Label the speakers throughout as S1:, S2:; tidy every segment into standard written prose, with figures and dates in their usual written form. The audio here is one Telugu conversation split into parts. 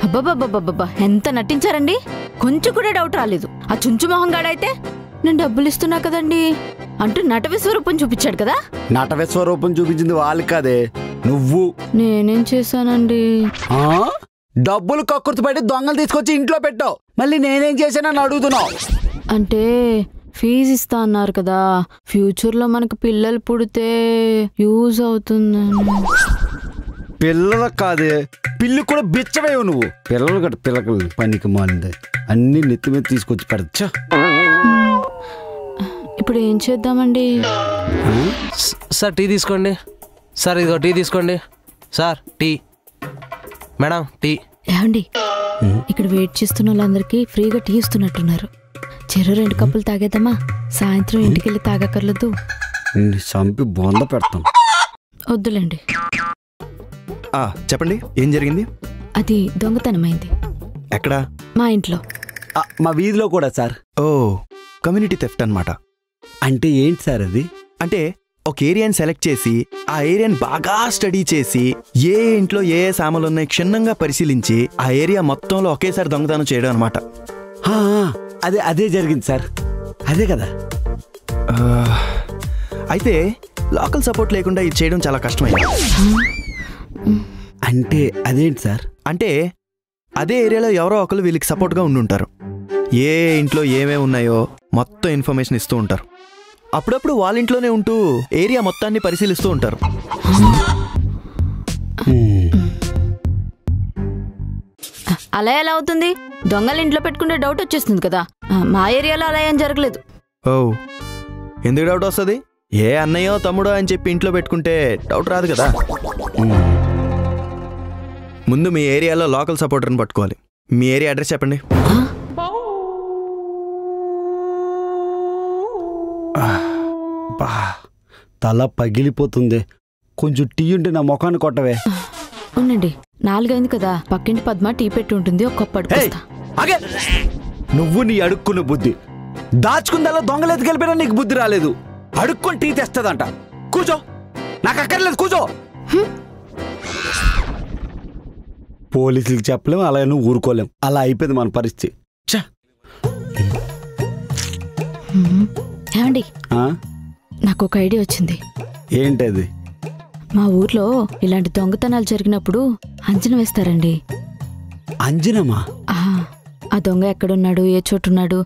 S1: అబ్బబ్బబ్బబ్బబ్బా, ఎంత నటించారండి. కొంచెం కూడా డౌట్ రాలేదు. ఆ చుంచు మొహంగాడైతే నేను డబ్బులు ఇస్తున్నా కదండి అంటూ నట విశ్వరూపం చూపించాడు కదా.
S2: నట విశ్వరూపం చూపించింది వాళ్ళు కాదే, నువ్వు.
S1: నేనేం చేశానండి?
S2: డబ్బులు కక్కుర్తి పడి దొంగలు తీసుకొచ్చి ఇంట్లో పెట్టావు, మళ్ళీ నేనేం చేశానని అడుగుతున్నావు.
S1: అంటే ఫీజు ఇస్తా అన్నారు కదా, ఫ్యూచర్లో మనకు పిల్లలు పుడితే యూజ్ అవుతుందని.
S2: పిల్లలు కాదే, పిల్లి కూడా బిచ్చవేవు నువ్వు. పిల్లలు కట్ట పిల్లలు పనికి మాలింది అన్ని నెత్తి మీద తీసుకొచ్చి పెడచ్చా.
S1: ఇప్పుడు ఏం చేద్దామండి?
S3: సార్ టీ తీసుకోండి. సార్ ఇదిగో టీ తీసుకోండి. Sir tea. Madam tea.
S1: ఏమండి, ఇక్కడ వెయిట్ చేస్తున్న వాళ్ళందరికీ ఫ్రీగా టీ ఇస్తున్నట్టున్నారు. చెరు 2 కప్పులు తాగేద్దామా? సాయంత్రం ఇంటికి వెళ్ళి తాగక్కర్లేదు.
S2: చంపి బొంద పెడతాం.
S1: వద్దులేండి.
S4: చెప్పండి, ఏం జరిగింది?
S1: అది దొంగతనమైంది.
S4: ఎక్కడా?
S1: మా ఇంట్లో.
S2: మా వీధిలో కూడా సార్.
S4: ఓ, కమ్యూనిటీ థెఫ్ట్ అన్నమాట.
S2: అంటే ఏంటి సార్ అది?
S4: అంటే ఒక ఏరియాని సెలెక్ట్ చేసి ఆ ఏరియాని బాగా స్టడీ చేసి ఏ ఇంట్లో ఏ సామాన్లు ఉన్నాయి క్షుణ్ణంగా పరిశీలించి ఆ ఏరియా మొత్తంలో ఒకేసారి దొంగతనం చేయడం అనమాట.
S2: అదే జరిగింది సార్, అదే కదా.
S4: అయితే లోకల్ సపోర్ట్ లేకుండా ఇది చేయడం చాలా కష్టమైంది.
S2: అంటే అదేంటి సార్?
S4: అంటే అదే ఏరియాలో ఎవరో ఒకరు వీళ్ళకి సపోర్ట్గా ఉండుంటారు. ఏ ఇంట్లో ఏమేమి ఉన్నాయో మొత్తం ఇన్ఫర్మేషన్ ఇస్తూ ఉంటారు. అప్పుడప్పుడు వాళ్ళ ఇంట్లోనే ఉంటూ ఏరియా మొత్తాన్ని పరిశీలిస్తూ ఉంటారు.
S1: అలా ఎలా అవుతుంది? దొంగలు ఇంట్లో పెట్టుకుంటే డౌట్ వచ్చేస్తుంది కదా. మా ఏరియాలో అలా ఏం జరగలేదు.
S4: ఓ, ఎందుకు డౌట్ వస్తుంది? ఏ అన్నయ్యో తమ్ముడో అని చెప్పి ఇంట్లో పెట్టుకుంటే డౌట్ రాదు కదా. ముందు మీ ఏరియాలో లోకల్ సపోర్టర్ని పట్టుకోవాలి. మీ ఏరియా అడ్రస్ చెప్పండి.
S2: తల పగిలిపోతుంది. కొంచెం టీ ఉంటే నా ముఖాన్ని కొట్టవే.
S1: ఉండండి, 4 అయింది కదా. పక్కింటి పద్మ టీ పెట్టి ఉంటుంది, ఒక కప్పు అడుగుతా.
S2: నువ్వు నీ అడుక్కున్న బుద్ధి దాచుకుందల్లా దొంగలు ఎత్తుకెళ్ళిపోయినా నీకు బుద్ధి రాలేదు. అడుక్కొని టీ తెస్తుందంట. కూర్చో, నాకు అక్కర్లేదు, కూర్చో. పోలీసులకు చెప్పలేం, అలా నువ్వు ఊరుకోలేం. అలా అయిపోయింది మన పరిస్థితి.
S1: ఏమండి, నాకు ఒక ఐడియా వచ్చింది.
S2: ఏంటది?
S1: మా ఊర్లో ఇలాంటి దొంగతనాలు జరిగినప్పుడు అంచనా వేస్తారండి.
S2: అంజనమా?
S1: ఆ దొంగ ఎక్కడున్నాడు, ఏ చోటున్నాడు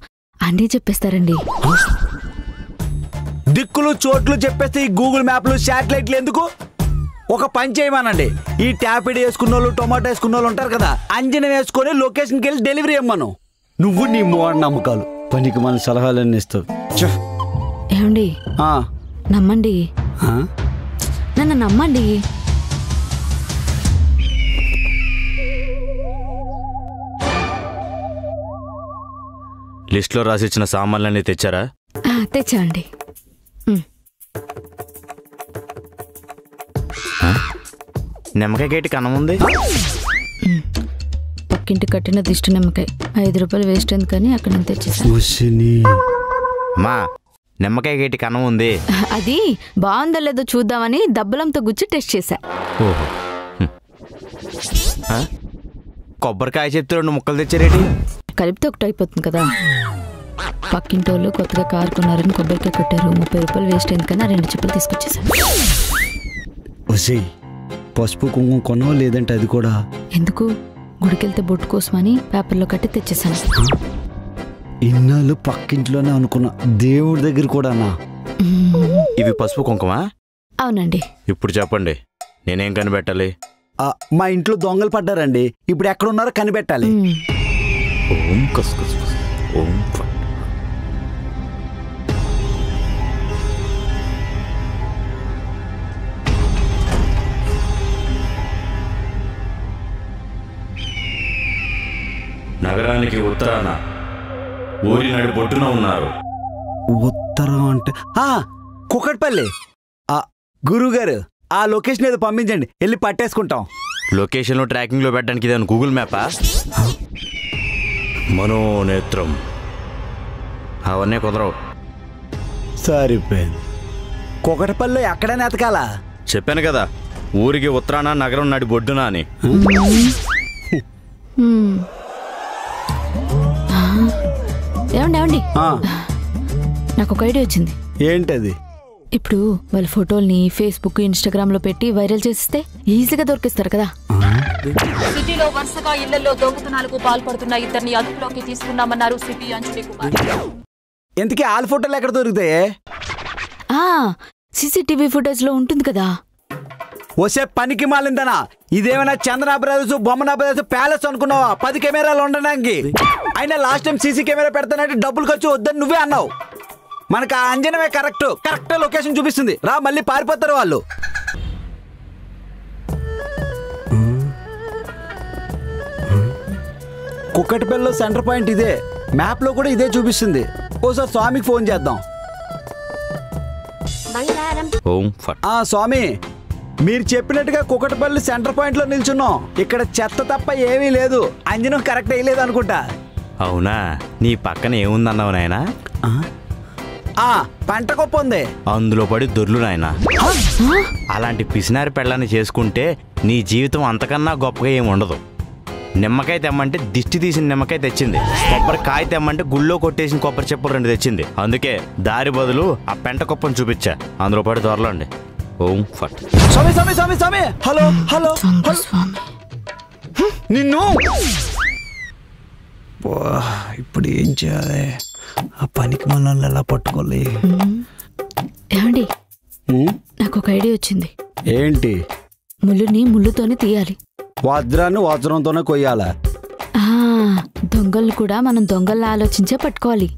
S1: అన్నీ చెప్పేస్తారండి.
S2: దిక్కులు చోట్లు చెప్పేస్తే ఈ గూగుల్ మ్యాప్లు శాటిలైట్లు ఎందుకు? ఒక పని చేయమనండి, ఈ ట్యాపిడ్ వేసుకున్న వాళ్ళు టొమాటో వేసుకున్న వాళ్ళు ఉంటారు కదా, అంజనం వేసుకొని లొకేషన్కి వెళ్ళి డెలివరీ ఇవ్వమను. నువ్వు నీ మూఢ నమ్మకాలు పనికి మన సలహాలన్నీ ఇస్తావు.
S1: ఏమండి, నమ్మండి, నన్ను నమ్మండి.
S5: లిస్ట్లో రాసిచ్చిన సామాన్లన్నీ తెచ్చారా?
S1: తెచ్చాండి.
S5: నిమ్మకాయ గేటి కనముంది.
S1: పక్కింటి కట్టిన దిష్టి నిమ్మకాయ 5 రూపాయలు వేస్ట్ అయింది కానీ అక్కడ నుంచి తెచ్చేసాను.
S5: మా నిమ్మకాయ గేటి కన్నం ఉంది.
S1: అది బాగుందో లేదో చూద్దామని దబ్బలంతో గుచ్చి టెస్ట్ చేశా.
S5: ఓహో, కొబ్బరికాయ చెప్తే 2 ముక్కలు తెచ్చారేటి?
S1: కలిపితే ఒకటి అయిపోతుంది కదా. పక్కింటి వాళ్ళు కొత్తగా కారు కొన్నారని కొబ్బరికాయ కొట్టారు. 30 రూపాయలు వేస్ట్ అయింది కానీ 2 చెప్పులు తీసుకొచ్చేసాను.
S2: పసుపు కుంకుమ కొనవా? లేదంటే అది కూడా
S1: ఎందుకు? గుడికెళ్తే బొట్టు కోసమని పేపర్లో కట్టి తెచ్చేసాను.
S2: ఇన్నాళ్ళు పక్కింట్లోనే అనుకున్నా, దేవుడి దగ్గర కూడానా?
S5: ఇవి పసుపు కుంకుమా?
S1: అవునండి.
S5: ఇప్పుడు చెప్పండి, నేనేం కనిపెట్టాలి?
S2: మా ఇంట్లో దొంగలు పడ్డారండి, ఇప్పుడు ఎక్కడున్నారో కనిపెట్టాలి.
S5: ఓం కస్కస్ ఓం ఫట్. నగరానికి ఉత్తరాన ఊరి నడి బొట్టున ఉన్నారు.
S2: ఉత్తరం అంటే కుకట్పల్లి. గురువుగారు, ఆ లొకేషన్ ఏదో పంపించండి, వెళ్ళి పట్టేసుకుంటాం.
S5: లొకేషన్లో ట్రాకింగ్లో పెట్టడానికి ఇదేమన్నా గూగుల్ మ్యాపా? మనోనేత్రం అవన్నీ కుదరవు.
S2: సరిపోయింది. కుకట్పల్లిలో ఎక్కడైనా ఎతకాలా?
S5: చెప్పాను కదా, ఊరికి ఉత్తరాన నగరం నడి బొడ్డునా అని.
S1: ఏమండి నాకు ఒక ఐడియా వచ్చింది.
S2: ఏంటది?
S1: ఇప్పుడు వాళ్ళ ఫోటోల్ని ఫేస్బుక్ ఇన్స్టాగ్రామ్ లో పెట్టి వైరల్ చేస్తే ఈజీగా దొరికిస్తారు కదా.
S6: సిటీలో వరుసగా ఇళ్లలో దొంగతనాలకు పాల్పడుతున్న ఇద్దరిని అదుపులోకి తీసుకున్నామన్నారు సిపి అంజలి కుమార్.
S2: ఎందుకే ఆల్ ఫోటోలు ఎక్కడ దొరుకుతాయే?
S1: సీసీటీవీ ఫుటేజ్ లో ఉంటుంది కదా.
S2: వసే పనికి మాలిందనా, ఇదేమైనా చంద్ర బ్రదర్స్ బొమ్మన బ్రదర్స్ ప్యాలెస్ అనుకున్నావా 10 కెమెరాలు ఉండడానికి? అయినా లాస్ట్ టైం సీసీ కెమెరా పెడతానంటే డబ్బులు ఖర్చు వద్దని నువ్వే అన్నావు. మనకు ఆ అంజనమే కరెక్ట్ లొకేషన్ చూపిస్తుంది. రా, మళ్ళీ పారిపోతారు వాళ్ళు. కుక్కటిపల్లిలో సెంటర్ పాయింట్ ఇదే, మ్యాప్ లో కూడా ఇదే చూపిస్తుంది. ఓసారి స్వామికి ఫోన్ చేద్దాం. స్వామి, మీరు చెప్పినట్టుగా కుక్కటిపల్లి సెంటర్ పాయింట్ లో నిల్చున్నాం. ఇక్కడ చెత్త తప్ప ఏమీ లేదు. అంజనం కరెక్ట్ అయ్యలేదు అనుకుంటా.
S5: అవునా? నీ పక్కన ఏముందన్నావు నాయనా?
S2: పంట గొప్ప ఉంది,
S5: అందులో పడి దొర్లు నాయనా. అలాంటి పిసినారి పెళ్ళని చేసుకుంటే నీ జీవితం అంతకన్నా గొప్పగా ఏమి ఉండదు. నిమ్మకాయ తెమ్మంటే దిష్టి తీసిన నిమ్మకాయ తెచ్చింది, కొబ్బరికాయ తెమ్మంటే గుళ్ళో కొట్టేసిన కొబ్బరి చెప్పులు 2 తెచ్చింది. అందుకే దారి బదులు ఆ పెంట కుప్పను చూపించా, అందులో పడి దొరలండి. ఓం ఫట్.
S2: స్వామి స్వామి స్వామి స్వామి, హలో హలో నిన్ను. ఇప్పుడు ఏం చేయాలి? ఆ పనికి మనల్ని ఎలా పట్టుకోవాలి?
S1: ఏమండి, నాకు ఒక ఐడియా వచ్చింది.
S2: ఏంటి?
S1: ముళ్ళుని ముళ్ళుతోనే తీయాలి,
S2: వజ్రాన్ని వజ్రంతోనే కొయ్యాలా?
S1: దొంగలు కూడా మనం దొంగల్ని ఆలోచించే పట్టుకోవాలి.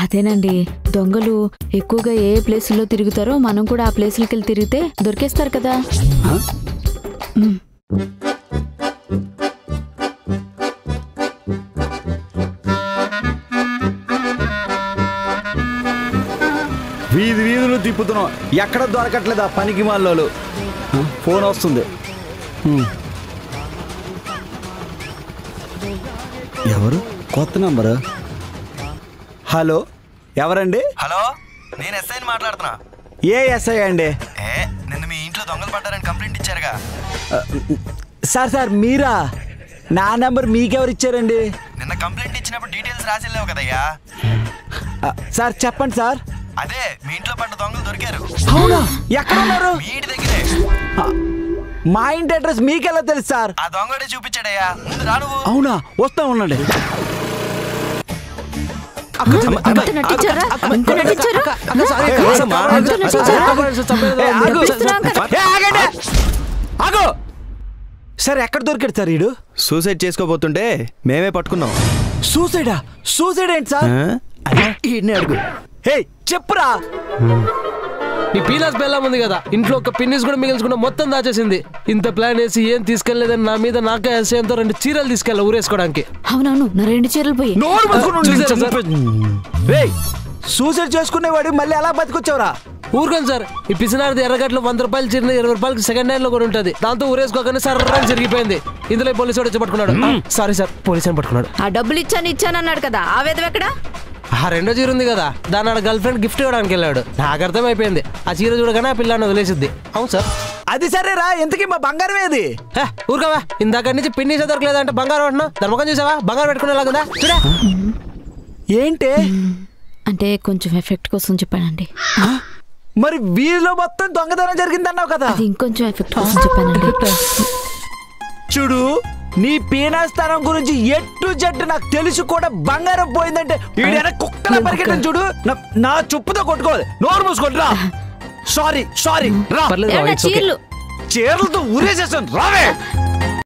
S1: అదేనండి, దొంగలు ఎక్కువగా ఏ ప్లేసుల్లో తిరుగుతారో మనం కూడా ఆ ప్లేసులకి వెళ్ళి తిరిగితే దొరికేస్తారు కదా.
S2: వీధులు తిప్పుతున్నాం, ఎక్కడ దొరకట్లేదు ఆ పనికి మాలోలు. ఫోన్ వస్తుంది. ఎవరు? కొత్త నంబరు. హలో, ఎవరండి?
S4: హలో, నేను ఎస్ఐని మాట్లాడుతున్నా.
S2: ఏ ఎస్ఐ అండి?
S4: నిన్న మీ ఇంట్లో దొంగలు పడ్డారని కంప్లైంట్ ఇచ్చారుగా.
S2: సార్ మీరా? నా నెంబర్ మీకెవరు ఇచ్చారండి?
S4: నిన్న కంప్లైంట్ ఇచ్చినప్పుడు డీటెయిల్స్ రాసిలేవు కదయ్యా.
S2: సార్ చెప్పండి సార్.
S4: అదే, మీ ఇంట్లో పడ్డ దొంగలు దొరికారు.
S2: అవునా? ఎక్కడ ఉన్నారు?
S4: మీ ఇంటి దగ్గరే.
S2: మా ఇంటి అడ్రస్ మీకెలా తెలుసు సార్?
S4: ఆ దొంగడే చూపించాడయ్యా. ముందు రా నువ్వు.
S2: అవునా? వస్తా ఉండండి. సార్ ఎక్కడ దొరికాడు సార్? ఈడు
S4: సూసైడ్ చేసుకోబోతుంటే మేమే పట్టుకున్నాం.
S2: సూసైడా? సూసైడ్ ఏంటి సార్? అడుగు. హే చెప్పురా.
S3: నీ పీలాస్ బెల్లం ఉంది కదా, ఇంట్లో ఒక పిన్నిస్ కూడా మిగిల్చుకున్న మొత్తం దాచేసింది. ఇంత ప్లాన్ వేసి ఏం తీసుకెళ్లేదని నా మీద నాకే ఎంతో 2 చీరలు తీసుకెళ్ళా ఊరేసుకోవడానికి.
S1: అవునవును, నా 2 చీరలు పోయి.
S2: సూసైడ్ చేసుకునేవాడు మళ్ళీ ఎలా బతికొచ్చావురా?
S3: ఊరుకోండి సార్, ఈ పిసినారిది ఎర్రగట్లు 100 రూపాయలు చీర 20 రూపాయలకి సెకండ్ హ్యాండ్ లో కూడా ఉంటుంది. దాంతో ఊరేసుకోగానే సర్రని జరిగిపోయింది. ఇందులో పోలీసు వచ్చి పట్టుకున్నాడు. సారీ సార్, పోలీసు పట్టుకున్నాడు.
S1: ఆ డబ్బులు ఇచ్చానన్నాడు కదా, ఆ వేదం ఎక్కడ?
S3: ఆ 2వ చీర ఉంది కదా, దాని ఆడ గర్ల్ ఫ్రెండ్ గిఫ్ట్ ఇవ్వడానికి వెళ్ళాడు. నాకు అర్థమైపోయింది, ఆ చీర చూడగానే ఆ పిల్లని వదిలేసిద్ది. అవును సార్.
S2: అది సరేరా, ఎంతకీ మా బంగారం ఏది?
S3: ఊరుకోవా, ఇందాక నుంచి పిన్నీసే దొరకలేదంటే బంగారం అంటున్నావు. ధర్మకం చూసావా? బంగారం పెట్టుకునేలాగుందా చూడా.
S2: ఏంటి
S1: అంటే కొంచెం ఎఫెక్ట్ కోసం చెప్పానండి.
S2: మరి వీధిలో మొత్తం దొంగతనం జరిగిందన్నావు కదా,
S1: ఇంకొంచెం ఎఫెక్ట్ కోసం చెప్పానండి.
S2: చూడు, నీ పీనాస్థానం గురించి ఎట్టు జట్టు నాకు తెలుసు కూడా బంగారం పోయిందంటే వీడైనా కుక్కలా పరిగెట్టని చూడు. నా చుప్పుతో కొట్టుకోవాలి. నోరు మూసుకుంటురా. సారీ రా.
S1: చీరలు
S2: చీరలతో ఊరేసేసాను. రావే.